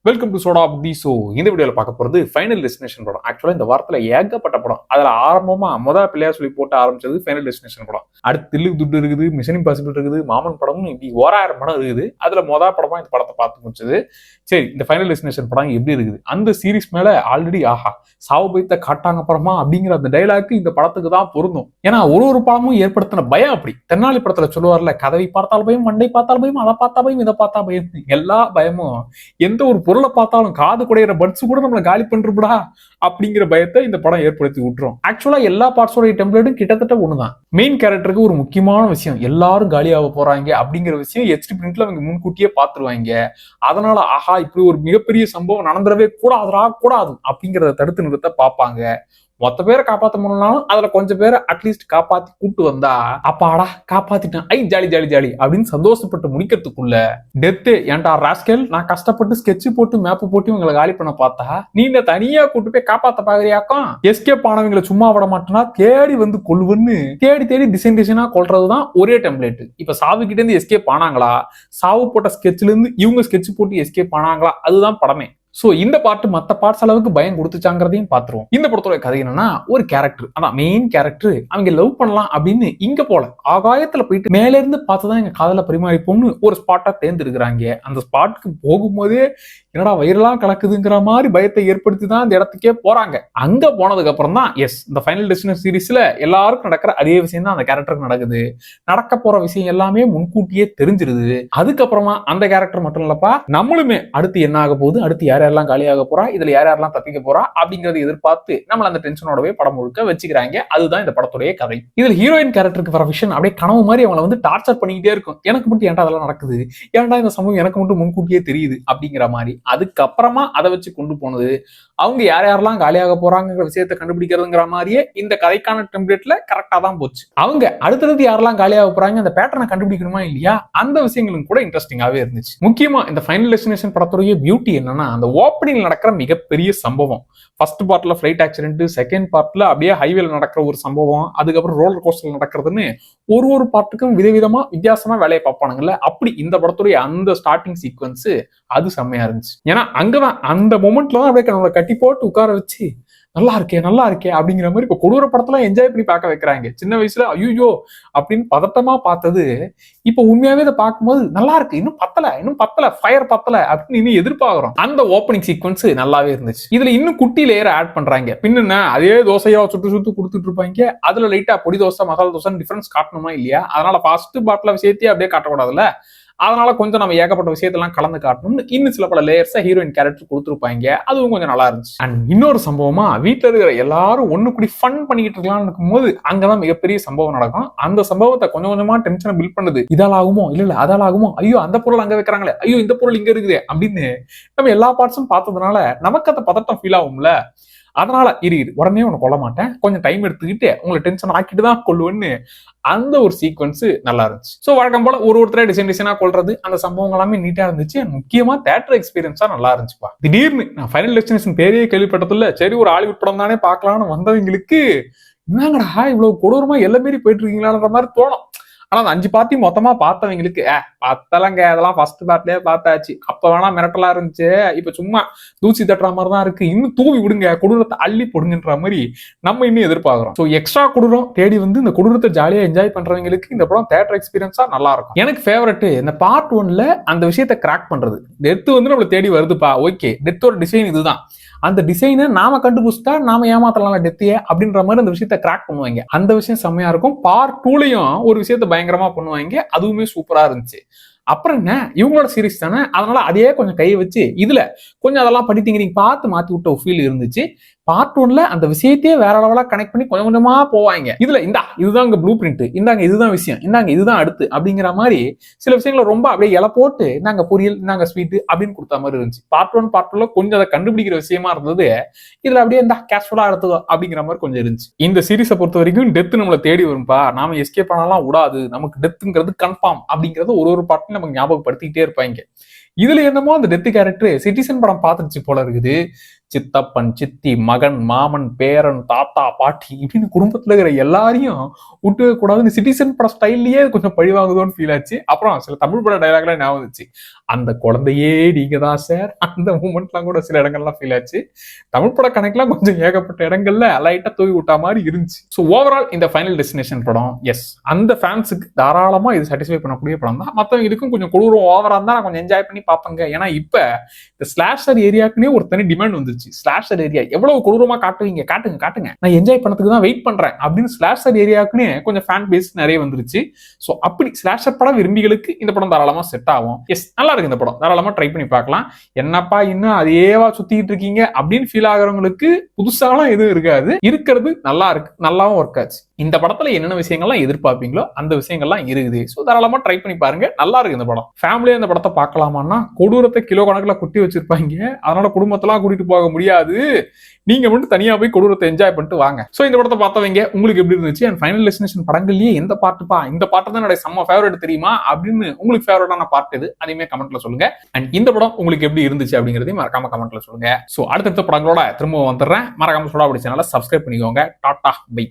Welcome to soda புத்தி. So இந்த வீடியோவில் பார்க்க போகிறது ஃபைனல் டெஸ்டினேஷன் படம். ஆக்சுவலாக இந்த வாரத்தில் ஏகப்பட்ட படம். அதில் ஆரம்பமாக முதல் பிள்ளையார் சொல்லி போட்டு ஆரம்பிச்சது ஃபைனல் டெஸ்டினேஷன் படம். அடுத்து தில்லுக்கு துட்டு இருக்குது, மிஷன் இம்பாசிபிள் இருக்குது, மாமன் படமும் இப்படி 1000 படம் இருக்குது. அதில் மொதல் படமாக இந்த படத்தை பார்த்து முடிச்சது. சரி, இந்த ஃபைனல் டெஸ்டினேஷன் படம் எப்படி இருக்குது? அந்த சீரிஸ் மேலே ஆல்ரெடி சாவு பைத்த காட்டாங்க அப்புறமா அப்படிங்கிற அந்த டைலாக்கு இந்த படத்துக்கு தான் பொருந்தும். ஏன்னா ஒரு படமும் ஏற்படுத்தின பயம் அப்படி. தென்னாலி படத்துல சொல்லுவார்ல, கதவை பார்த்தால் பயம், மண்டை பார்த்தால் பயம், அதை பார்த்தா பயம், இதை பார்த்தா பயம். எல்லா பயமும் எந்த ஒரு பொருளை பார்த்தாலும் காது குடையிற பட்ஸ் கூட நம்மளை காலி பண்றா அப்படிங்கிற பயத்தை இந்த படம் ஏற்படுத்தி விட்டுரும். ஆக்சுவலா எல்லா பார்ட்ஸோட டெம்ப்ளேட்டும் கிட்டத்தட்ட ஒண்ணுதான். மெயின் கேரக்டருக்கு ஒரு முக்கியமான விஷயம், எல்லாரும் காலியாக போறாங்க அப்படிங்கிற விஷயம் HD பிரிண்ட்ல அவங்க முன்கூட்டியே பார்த்துருவாங்க. அதனால இப்படி ஒரு மிகப்பெரிய சம்பவம் நடந்துடவே கூடாது அப்படிங்கிறத தடுத்து நிறுத்த பார்ப்பாங்க. மொத்த பேரை காப்பாற்ற முடியலனாலும் அதுல கொஞ்சம் பேரை அட்லீஸ்ட் காப்பாத்தி கூட்டு வந்தா அப்பாடா காப்பாத்திட்டேன், ஜாலி ஜாலி ஜாலி அப்படின்னு சந்தோஷப்பட்டு முடிக்கிறதுக்குள்ள டெத்து ஏன்டா ராஸ்கல், நான் கஷ்டப்பட்டு ஸ்கெட்ச் போட்டு மேப் போட்டு இவங்களை காலி பண்ண பார்த்தா நீங்க தனியா கூட்டு போய் காப்பாத்த பாக்குறியாக்கும். எஸ்கேப் ஆனவங்களை சும்மா விட மாட்டேன்னா தேடி வந்து கொள்ளுவன்னு தேடி டிசைனா கொள்றதுதான் ஒரே டெம்ப்ளேட். இப்ப சாவு கிட்ட இருந்து எஸ்கேப் ஆனாங்களா, சாவு போட்ட ஸ்கெட்ச்ல இருந்து இவங்க ஸ்கெட்ச் போட்டு எஸ்கேப் ஆனாங்களா, அதுதான் படமே. சோ இந்த பாட்டு மத்த பார்ட்ஸ் அளவுக்கு பயம் கொடுத்துச்சாங்கிறதையும் பாத்துருவோம். இந்த படத்தோட கதை என்னன்னா, ஒரு கேரக்டர், அதான் மெயின் கேரக்டர், அவங்க லவ் பண்ணலாம் அப்படின்னு இங்க போல ஆகாயத்துல போயிட்டு மேல இருந்து பார்த்துதான் எங்க காதல பரிமாறிப்போம்னு ஒரு ஸ்பாட்டா தேர்ந்தெடுக்கிறாங்க. அந்த ஸ்பாட்டுக்கு போகும்போதே என்னடா வயிறெல்லாம் கலக்குதுங்கிற மாதிரி பயத்தை ஏற்படுத்தி தான் அந்த இடத்துக்கே போறாங்க. அங்க போனதுக்கு அப்புறம் தான் இந்த ஃபைனல் டெஸ்டினேஷன் சீரிஸ்ல எல்லாருக்கும் நடக்கிற அதே விஷயம் தான் அந்த கேரக்டருக்கு நடக்குது. நடக்க போற விஷயம் எல்லாமே முன்கூட்டியே தெரிஞ்சிருது. அதுக்கப்புறமா அந்த கேரக்டர் மட்டும் இல்லப்பா, நம்மளுமே அடுத்து என்ன ஆக போகுது, அடுத்து யாரெல்லாம் காலியாக போறா, இதுல யாரெல்லாம் தப்பிக்க போறா அப்படிங்கறத எதிர்பார்த்து நம்மள அந்த டென்ஷனோடவே படம் முழுக்க வச்சுக்கிறாங்க. அதுதான் இந்த படத்துடைய கதை. இதுல ஹீரோயின் கேரக்டருக்கு வர விஷயம் அப்படியே கனவு மாதிரி அவங்களை வந்து டார்ச்சர் பண்ணிக்கிட்டே இருக்கும். எனக்கு மட்டும் ஏன்டா அதெல்லாம் நடக்குது, ஏன்டா இந்த சமூகம் எனக்கு மட்டும் முன்கூட்டியே தெரியுது அப்படிங்கிற மாதிரி. அதுக்கப்புறமா அதை வச்சு கொண்டு போனது அவங்க யாரெல்லாம் காலியாக போறாங்கிற விஷயத்தை கண்டுபிடிக்கிறதுங்கிற மாதிரியே இந்த கதைக்கான டெம்ப்ளேட்ல கரெக்டா தான் போச்சு. அவங்க அடுத்தடுத்து யாரெல்லாம் காலியாக போறாங்க அந்த பேட்டர்னை கண்டுபிடிக்கணுமா இல்லையா, அந்த விஷயங்களும் கூட இன்ட்ரெஸ்டிங்காவே இருந்துச்சு. முக்கியமா இந்த ஃபைனல் டெஸ்டினேஷன் படத்துடைய பியூட்டி என்னன்னா, அந்த ஓப்பனிங் நடக்கிற மிகப்பெரிய சம்பவம். ஃபர்ஸ்ட் பார்ட்ல ஃபிளைட் ஆக்சிடென்ட், செகண்ட் பார்ட்ல அப்படியே ஹைவேல நடக்கிற ஒரு சம்பவம், அதுக்கப்புறம் ரோலர் கோஸ்டர்ல நடக்கிறதுன்னு ஒரு பார்ட்டுக்கும் விதவிதமா வித்தியாசமா வேலையை பார்ப்பானுங்கல்ல, அப்படி இந்த படத்துடைய அந்த ஸ்டார்டிங் சீக்வன்ஸ் அது செம்மையா இருந்துச்சு. ஏன்னா அங்கதான் அந்த மொமெண்ட்ல தான் அப்படியே நம்மளை கட்டி போட்டு உட்கார வச்சு நல்லா இருக்கே அப்படிங்கிற மாதிரி இப்ப கொடூர படத்துல என்ஜாய் பண்ணி பார்க்க வைக்கிறாங்க. சின்ன வயசுல ஐயோ அப்படின்னு பதட்டமா பார்த்தது இப்ப உண்மையாவே இதை பார்க்கும்போது நல்லா இருக்கு, இன்னும் பத்தல ஃபயர் பத்தல அப்படின்னு இன்னும் எதிர்பார்க்கிறோம். அந்த ஓப்பனிங் சீக்வன்ஸ் நல்லாவே இருந்துச்சு. இதுல இன்னும் குட்டி லேயர் ஆட் பண்றாங்க. பின்ன அதே தோசையா சுட்டு கொடுத்துட்டு இருப்பாங்க. அதுல லைட்டா பொடி தோசை மசாலா தோசை டிஃபரன்ஸ் காட்டணுமா இல்லையா, அதனால ஃபர்ஸ்ட் பார்ட்ல விஷயத்தையே அப்படியே காட்டக்கூடாதுல்ல, அதனால கொஞ்சம் நம்ம ஏகப்பட்ட விஷயத்தெல்லாம் கலந்து காட்டணும்னு இன்னும் சில பல லேயர்ஸா ஹீரோயின் கேரக்டர் கொடுத்துருப்பாங்க. அதுவும் கொஞ்சம் நல்லா இருந்துச்சு. அண்ட் இன்னொரு சம்பவமா, வீட்டுல இருக்கிற எல்லாரும் ஒண்ணு கூடி ஃபன் பண்ணிக்கிட்டு இருக்கலாம்னு இருக்கும்போது அங்கதான் மிகப்பெரிய சம்பவம் நடக்கும். அந்த சம்பவத்தை கொஞ்சம் கொஞ்சமா டென்ஷனை பில்ட் பண்ணுது. இதால் ஆகுமோ இல்ல அதால் ஆகுமோ, ஐயோ அந்த பொருள் அங்க வைக்கிறாங்களே, ஐயோ இந்த பொருள் இங்க இருக்குது அப்படின்னு நம்ம எல்லா பார்ட்ஸும் பார்த்ததுனால நமக்கு அந்த பதட்டம் ஃபீல் ஆகும்ல. அதனால இரு உடனே உன்னை கொல்ல மாட்டேன், கொஞ்சம் டைம் எடுத்துக்கிட்டு உங்களை டென்ஷன் ஆக்கிட்டு தான் கொள்ளுவேன்னு அந்த ஒரு சீக்வன்ஸ் நல்லா இருந்துச்சு. ஸோ வழக்கம் போல ஒருத்தரை டிசைனா கொள்றது, அந்த சம்பவங்கள் எல்லாமே நீட்டா இருந்துச்சு. முக்கியமா தியேட்டர் எக்ஸ்பீரியன்ஸா நல்லா இருந்துச்சுப்பா. திடீர்னு நான் ஃபைனல் டெஸ்டினேஷன் பேரையே கேள்விப்பட்டதில்ல, சரி ஒரு ஹாலிவுட் படம் தானே பார்க்கலாம்னு வந்தவங்களுக்கு என்னங்கடா இவ்வளவு கொடூரமா எல்லா மாரி போயிட்டு இருக்கீங்களான்ற மாதிரி தோணும். ஆனா அந்த 5 பார்ட்டி மொத்தமா பார்த்தவங்களுக்கு பத்தலங்க, அதெல்லாம் ஃபர்ஸ்ட் பார்ட்லயே பார்த்தாச்சு, அப்ப வேணா மிரட்டலா இருந்துச்சு, இப்ப சும்மா தூசி தட்டுற மாதிரி தான் இருக்கு, இன்னும் தூவி விடுங்க, கொடூரத்தை அள்ளி போடுங்கன்ற மாதிரி நம்ம இன்னும் எதிர்பார்க்கிறோம். ஸோ எக்ஸ்ட்ரா கொடூரம் தேடி வந்து இந்த கொடூரத்தை ஜாலியா என்ஜாய் பண்றவங்களுக்கு இந்த படம் தியேட்டர் எக்ஸ்பீரியன்ஸா நல்லா இருக்கும். எனக்கு ஃபேவரட் இந்த பார்ட் 1ல அந்த விஷயத்தை கிராக் பண்றது. டெத் வந்து நம்மளை தேடி வருதுப்பா, ஓகே டெத்தோட டிசைன் இதுதான், அந்த டிசைனை நாம கண்டுபிடிச்சிட்டா நாம ஏமாத்தலாம் டெத்திய அப்படின்ற மாதிரி அந்த விஷயத்தை கிராக் பண்ணுவாங்க. அந்த விஷயம் செம்மையா இருக்கும். பார்ட் 2லயும் ஒரு விஷயத்த பயங்கரமா பண்ணுவாங்க, அதுவுமே சூப்பரா இருந்துச்சு. அப்புறம் என்ன, இவங்களோட சீரிஸ் தானே, அதனால அதையே கொஞ்சம் கையை வச்சு இதுல கொஞ்சம் அதெல்லாம் படித்தீங்க நீங்க பார்த்து மாத்தி விட்ட ஒரு ஃபீல் இருந்துச்சு. பார்ட் 1ல அந்த விஷயத்தையே வேற லெவலா கனெக்ட் பண்ணி கொஞ்சம் கொஞ்சமா போவாங்க. இதுல இதுதான் ப்ளூ பிரிண்ட், இந்தாங்க இதுதான் விஷயம், இந்தாங்க இதுதான் அடுத்து அப்படிங்கிற மாதிரி சில விஷயங்களை ரொம்ப அப்படியே இலை போட்டு இந்தாங்க பொரியல் இந்தாங்க ஸ்வீட் அப்படின்னு கொடுத்த மாதிரி இருந்துச்சு. பார்ட் 1 பார்ட் 2ல கொஞ்சம் அதை கண்டுபிடிக்கிற விஷயமா இருந்தது. இதுல அப்படியே இந்த கேஷுவலா எடுத்துக்கோ அப்படிங்கிற மாதிரி கொஞ்சம் இருந்துச்சு. இந்த சீரிஸை பொறுத்த வரைக்கும் டெத் நம்மளை தேடி வரும்பா, நாம எஸ்கேப் பண்ணலாம் விடாது, நமக்கு டெத்துங்கிறது கன்ஃபார்ம் அப்படிங்கறது ஒரு பார்ட்ல நமக்கு ஞாபகப்படுத்திக்கிட்டே இருப்பாங்க. இதுல என்னமோ அந்த டெத் கேரக்டர் சிட்டிசன் படம் பார்த்துருச்சு போல இருக்குது. சித்தப்பன், சித்தி, மகன், மாமன், பேரன், தாத்தா, பாட்டி இப்படின்னு குடும்பத்துல இருக்கிற எல்லாரையும் விட்டு கூடாதுன்னு சிட்டிசன் பட ஸ்டைல்லயே கொஞ்சம் பழிவாங்குதோன்னு ஃபீல் ஆச்சு. அப்புறம் சில தமிழ் பட டைலாக்லாம் ஞாபகம் வந்துச்சு. அந்த குழந்தையே நீங்க தான் சார், அந்த மூமெண்ட்லாம் கூட சில இடங்கள்லாம் ஃபீல் ஆச்சு. தமிழ் பட கணக்கெல்லாம் கொஞ்சம் ஏகப்பட்ட இடங்கள்ல லைட்டா தூவி விட்டா மாதிரி இருந்துச்சு. ஸோ ஓவரால் இந்த ஃபைனல் டெஸ்டினேஷன் படம் எஸ் அந்த ஃபேன்ஸுக்கு தாராளமா இது சாட்டிஸ்ஃபை பண்ணக்கூடிய படம் தான். மற்றவங்களுக்கும் கொஞ்சம் கொடூரம் ஓவரா இருந்தா நான் கொஞ்சம் என்ஜாய் பண்ணி பார்ப்பேங்க. ஏன்னா இப்ப இந்த ஸ்லாஷர் ஏரியாக்குன்னே ஒரு தனி டிமாண்ட் வந்துருச்சு. ஸ்லாஷர் ஏரியா எவ்வளவு கொடூரமா காட்டுவீங்க, காட்டுங்க காட்டுங்க, நான் என்ஜாய் பண்ணதுக்கு தான் வெயிட் பண்றேன் அப்படின்னு ஸ்லாஷர் ஏரியாக்குன்னே கொஞ்சம் ஃபேன் பேஸ் நிறைய வந்துருச்சு. ஸோ அப்படி ஸ்லாஷர் படம் விரும்பிகளுக்கு இந்த படம் தாராளமா செட் ஆகும். எஸ் நல்லா இருக்கு இந்த படம், தாராளமா ட்ரை பண்ணி பார்க்கலாம். என்னப்பா இன்னும் அதேவா சுத்திட்டு இருக்கீங்க அப்படின்னு ஃபீல் ஆகிறவங்களுக்கு புதுசாலாம் எதுவும் இருக்காது. இருக்கிறது நல்லா இருக்கு, நல்லாவும் ஒர்க் ஆச்சு. இந்த படத்துல என்னென்ன விஷயங்கள்லாம் எதிர்பார்ப்பீங்களோ அந்த விஷயங்கள்லாம் இருக்குது. ஸோ தாராளமா ட்ரை பண்ணி பாருங்க, நல்லா இருக்கு இந்த படம். ஃபேமிலியா இந்த படத்தை பார்க்கலாமான்னா கொடூரத்தை கிலோ கணக்கில் குட்டி வச்சிருப்பாங்க, அதனால குடும்பத்தெல்லாம் கூட்டிட்டு போக முடியாது. நீங்க மட்டும் தனியா போய் கொடூரத்தை என்ஜாய் பண்ணிட்டு வாங்க. சோ இந்த படத்தை பார்த்தவங்க உங்களுக்கு எப்படி இருந்துச்சு? அண்ட் ஃபைனல் டெஸ்டினேஷன் படங்கள்லயே எந்த பார்ட்டுப்பா இந்த பார்ட் தான் என்னோட செம்ம ஃபேவரட் தெரியுமா அப்படின்னு உங்களுக்கு ஃபேவரட்டான பார்ட் எது அதையுமே கமெண்ட்ல சொல்லுங்க. அண்ட் இந்த படம் உங்களுக்கு எப்படி இருந்துச்சு அப்படிங்கறதையும் மறக்காம கமெண்ட்ல சொல்லுங்க. சோ அடுத்தடுத்த படங்களோட திரும்ப வந்துடுறேன். மறக்காம சொல்ல அப்படி சேனலை சப்ஸ்கிரைப் பண்ணிக்கோங்க. Tata bye.